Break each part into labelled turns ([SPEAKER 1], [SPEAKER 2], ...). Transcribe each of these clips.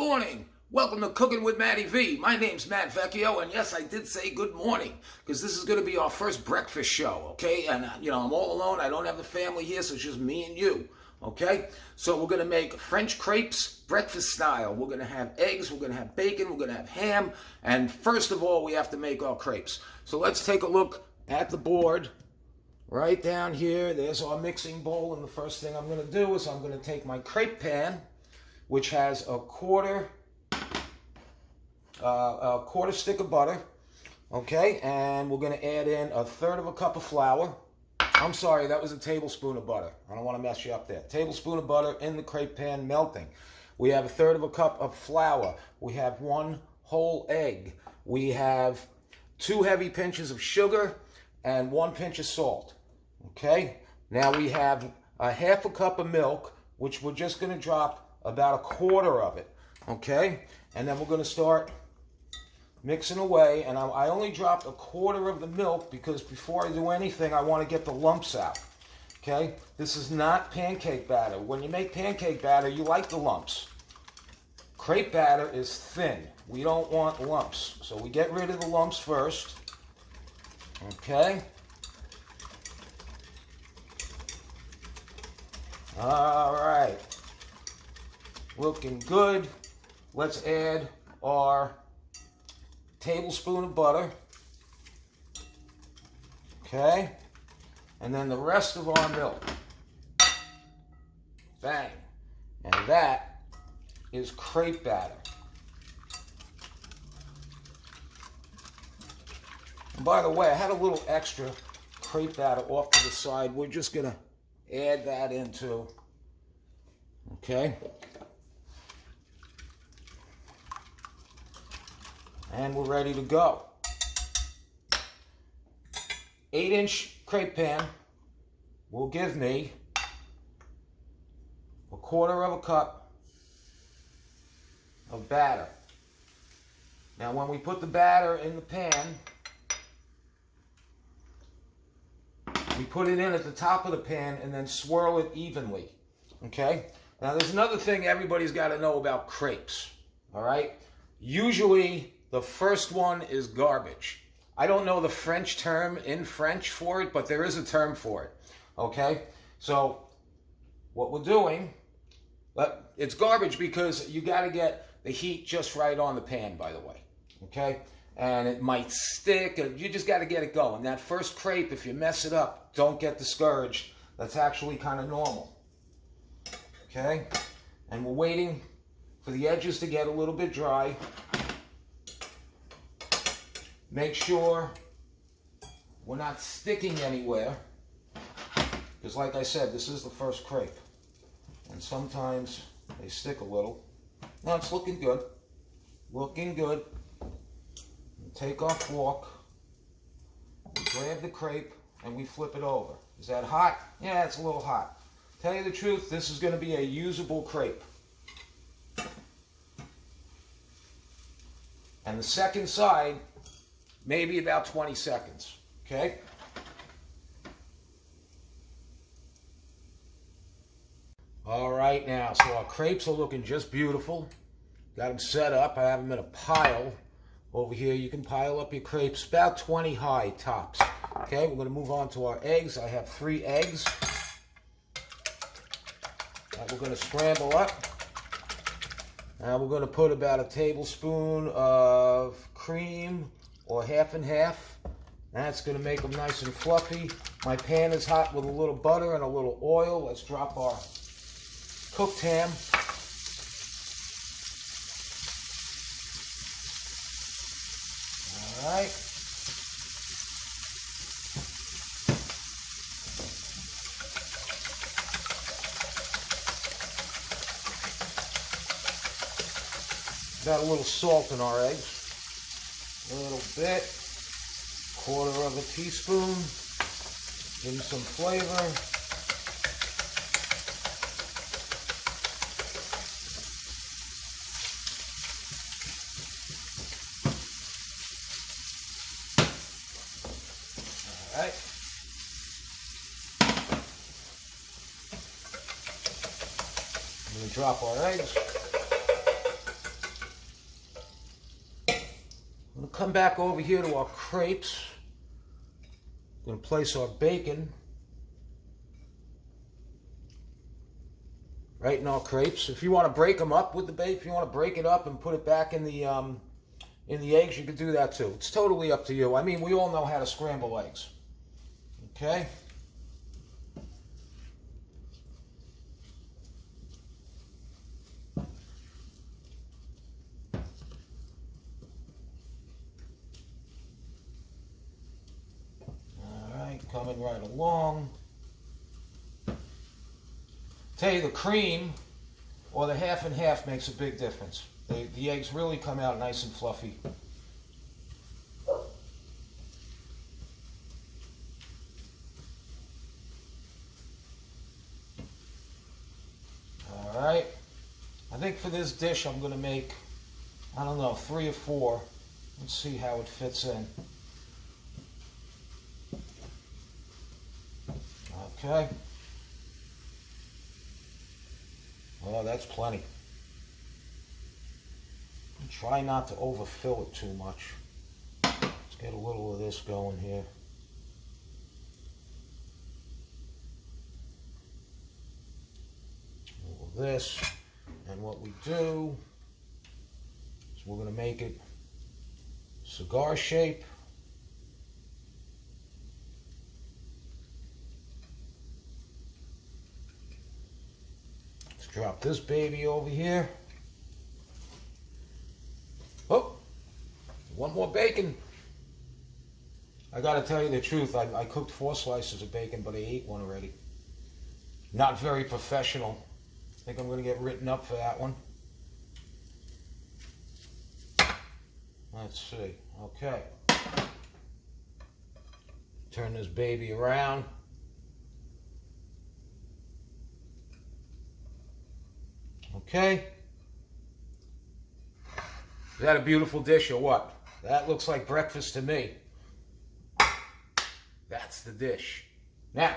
[SPEAKER 1] morning. Welcome to Cooking with Matty V. My name's Matt Vecchio, and yes, I did say good morning because this is going to be our first breakfast show, okay? And, I'm all alone. I don't have the family here, so it's just me and you, okay? So we're going to make French crepes breakfast style. We're going to have eggs, we're going to have bacon, we're going to have ham, and first of all, we have to make our crepes. So let's take a look at the board. Right down here, there's our mixing bowl, and the first thing I'm going to do is I'm going to take my crepe pan, which has a quarter stick of butter, okay, and we're going to add in 1/3 cup of flour. I'm sorry, that was a tablespoon of butter. I don't want to mess you up there. Tablespoon of butter in the crepe pan melting. We have 1/3 cup of flour. We have 1 whole egg. We have 2 heavy pinches of sugar and 1 pinch of salt. Okay, now we have 1/2 cup of milk, which we're just going to drop about 1/4 of it. Okay, and then we're going to start mixing away. And I only dropped 1/4 of the milk because before I do anything, I want to get the lumps out. Okay, this is not pancake batter. When you make pancake batter, you like the lumps. Crepe batter is thin. We don't want lumps, so we get rid of the lumps first. Okay. All right. Looking good. Let's add our tablespoon of butter. Okay. And then the rest of our milk. Bang. And that is crepe batter. And by the way, I had a little extra crepe batter off to the side. We're just going to add that into, okay? And we're ready to go. 8-inch crepe pan will give me 1/4 cup of batter. Now when we put the batter in the pan, we put it in at the top of the pan and then swirl it evenly, okay? Now there's another thing everybody's got to know about crepes, all right? Usually the first one is garbage. I don't know the French term in French for it, but there is a term for it, okay? So what we're doing, it's garbage because you got to get the heat just right on the pan, by the way, okay? And it might stick, and you just got to get it going. That first crepe, if you mess it up, don't get discouraged. That's actually kind of normal. Okay? And we're waiting for the edges to get a little bit dry. Make sure we're not sticking anywhere. Because like I said, this is the first crepe. And sometimes they stick a little. Now it's looking good. Looking good. Take our fork, we grab the crepe, and we flip it over. Is that hot? Yeah, it's a little hot. Tell you the truth, this is going to be a usable crepe. And the second side, maybe about 20 seconds, okay? All right now, so our crepes are looking just beautiful. Got them set up. I have them in a pile. Over here, you can pile up your crepes, about 20 high tops. Okay, we're going to move on to our eggs. I have 3 eggs that we're going to scramble up. Now we're going to put about 1 tablespoon of cream, or 1/2 and 1/2. That's going to make them nice and fluffy. My pan is hot with a little butter and a little oil. Let's drop our cooked ham. All right. Got a little salt in our eggs. A little bit. 1/4 teaspoon. Give them some flavor. All right. I'm going to drop our eggs. I'm going to come back over here to our crepes. I'm going to place our bacon right in our crepes. If you want to break them up with the bacon, if you want to break it up and put it back in the eggs, you can do that too. It's totally up to you. I mean, we all know how to scramble eggs. Okay? Coming right along. Tell you, the cream or the half and half makes a big difference. The eggs really come out nice and fluffy. All right. I think for this dish I'm going to make, I don't know, 3 or 4. Let's see how it fits in. Okay. Well, that's plenty. Try not to overfill it too much. Let's get a little of this going here. A little of this. And what we do is we're going to make it cigar shape. Drop this baby over here. Oh, one more bacon. I gotta tell you the truth, I cooked 4 slices of bacon, but I ate one already. Not very professional. I think I'm gonna get written up for that one. Let's see, okay. Turn this baby around. Okay. Is that a beautiful dish or what? That looks like breakfast to me. That's the dish. Now,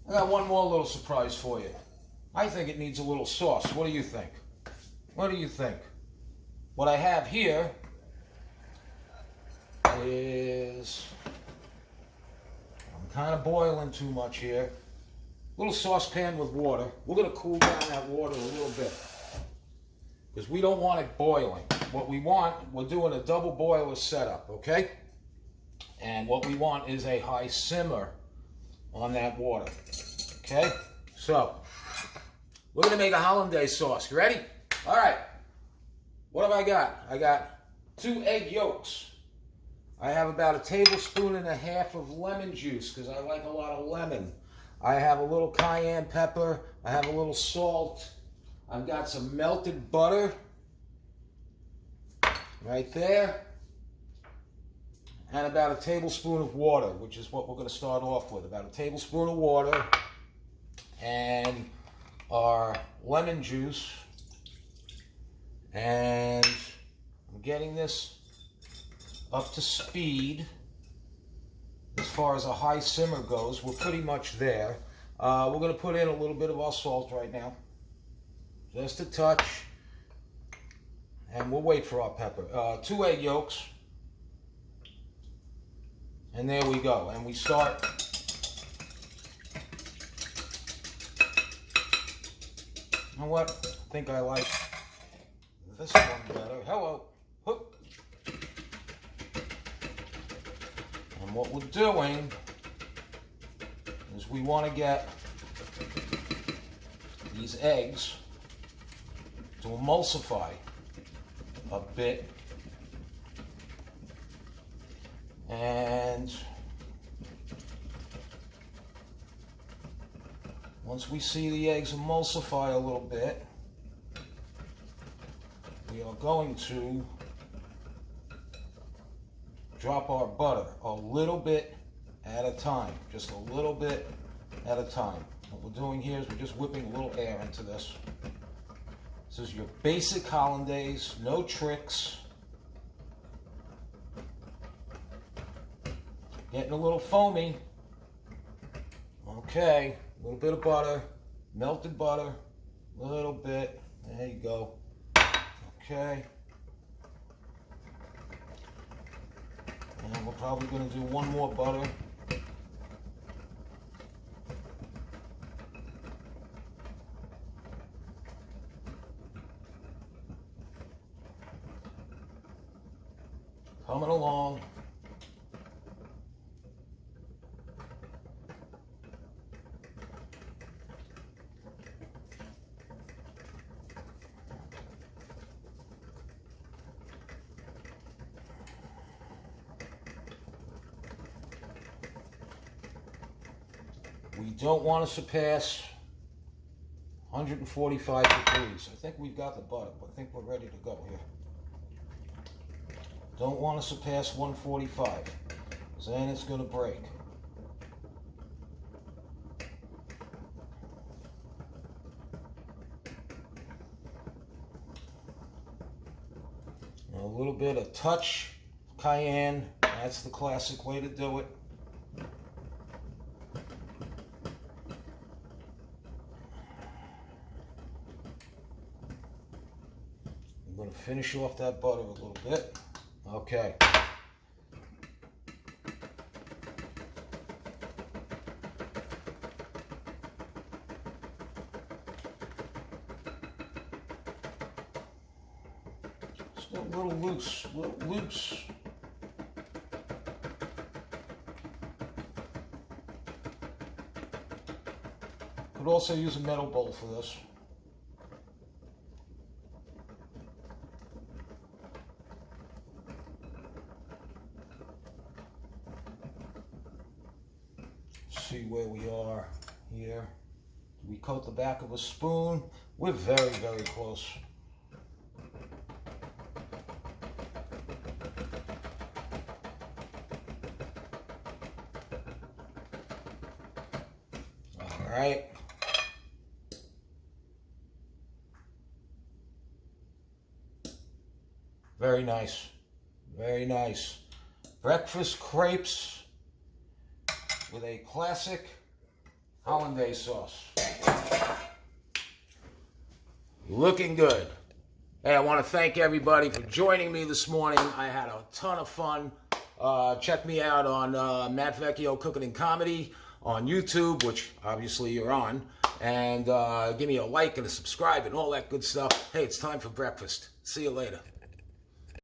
[SPEAKER 1] I got one more little surprise for you. I think it needs a little sauce. What do you think? What do you think? What I have here is, I'm kind of boiling too much here. Little saucepan with water. We're going to cool down that water a little bit because we don't want it boiling. What we want, we're doing a double boiler setup, okay? And what we want is a high simmer on that water, okay? So, we're going to make a Hollandaise sauce. You ready? All right. What have I got? I got 2 egg yolks. I have about 1.5 tablespoons of lemon juice because I like a lot of lemon. I have a little cayenne pepper. I have a little salt. I've got some melted butter right there. And about 1 tablespoon of water, which is what we're going to start off with. About 1 tablespoon of water and our lemon juice. And I'm getting this up to speed. As far as a high simmer goes, we're pretty much there. We're going to put in a little bit of our salt right now. Just a touch. And we'll wait for our pepper. 2 egg yolks. And there we go. And we start. You know what? I think I like this one better. Hello. Hook. And what we're doing is we want to get these eggs to emulsify a bit. And once we see the eggs emulsify a little bit, we are going to drop our butter a little bit at a time, just a little bit at a time. What we're doing here is we're just whipping a little air into this. This is your basic Hollandaise, no tricks. Getting a little foamy. Okay, a little bit of butter, melted butter, a little bit. There you go. Okay. And we're probably going to do one more butter. Coming along. We don't want to surpass 145 degrees. I think we've got the butter. I think we're ready to go here. Don't want to surpass 145, because then it's going to break. A little bit of touch cayenne. That's the classic way to do it. I'm going to finish off that butter a little bit. Okay. Still a little loose, Could also use a metal bowl for this. See where we are here. We coat the back of a spoon. We're very, very close. All right. Very nice. Very nice. Breakfast crepes with a classic Hollandaise sauce. Looking good. Hey, I want to thank everybody for joining me this morning. I had a ton of fun. Check me out on Matt Vecchio Cooking and Comedy on YouTube, which obviously you're on. And give me a like and a subscribe and all that good stuff. Hey, it's time for breakfast. See you later.